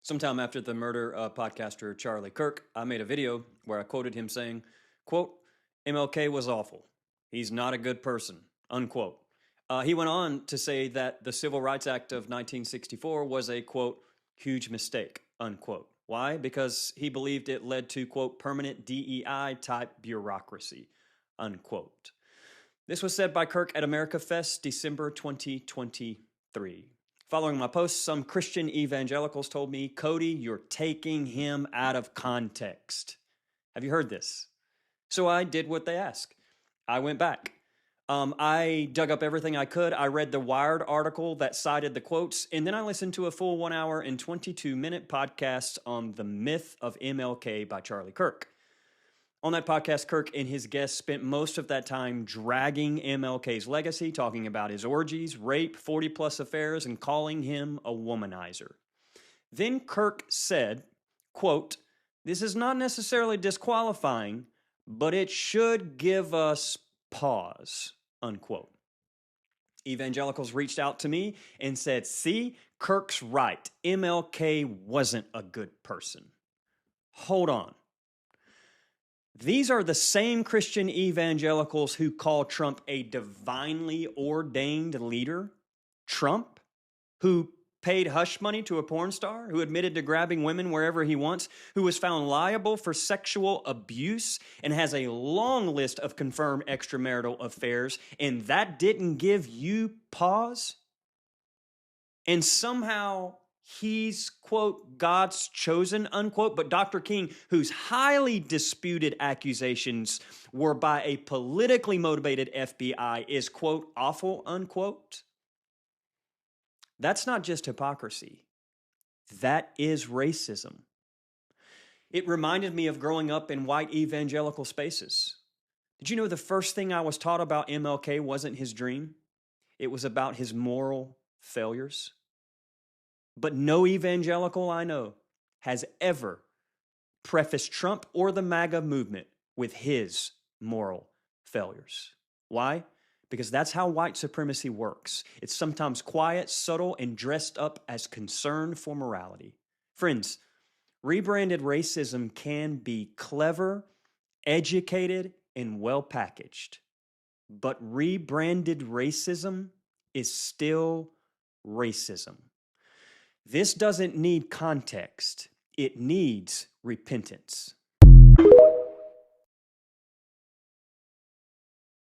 Sometime after the murder of podcaster Charlie Kirk, I made a video where I quoted him saying, quote, MLK was awful. He's not a good person, unquote. He went on to say that the Civil Rights Act of 1964 was a, quote, huge mistake, unquote. Why? Because he believed it led to, quote, permanent DEI type bureaucracy, unquote. This was said by Kirk at America Fest, December 2023. Following my post, some Christian evangelicals told me, Cody, you're taking him out of context. Have you heard this? So I did what they asked. I went back. I dug up everything I could. I read the Wired article that cited the quotes, and then I listened to a full 1 hour and 22-minute podcast on The Myth of MLK by Charlie Kirk. On that podcast, Kirk and his guests spent most of that time dragging MLK's legacy, talking about his orgies, rape, 40-plus affairs, and calling him a womanizer. Then Kirk said, quote, this is not necessarily disqualifying, but it should give us pause, unquote. Evangelicals reached out to me and said, see, Kirk's right. MLK wasn't a good person. Hold on. These are the same Christian evangelicals who call Trump a divinely ordained leader. Trump, who paid hush money to a porn star, who admitted to grabbing women wherever he wants, who was found liable for sexual abuse and has a long list of confirmed extramarital affairs, and that didn't give you pause? And somehow he's, quote, God's chosen, unquote. But Dr. King, whose highly disputed accusations were by a politically motivated FBI, is, quote, awful, unquote. That's not just hypocrisy. That is racism. It reminded me of growing up in white evangelical spaces. Did you know the first thing I was taught about MLK wasn't his dream? It was about his moral failures. But no evangelical I know has ever prefaced Trump or the MAGA movement with his moral failures. Why? Because that's how white supremacy works. It's sometimes quiet, subtle, and dressed up as concern for morality. Friends, rebranded racism can be clever, educated, and well packaged. But rebranded racism is still racism. This doesn't need context. It needs repentance.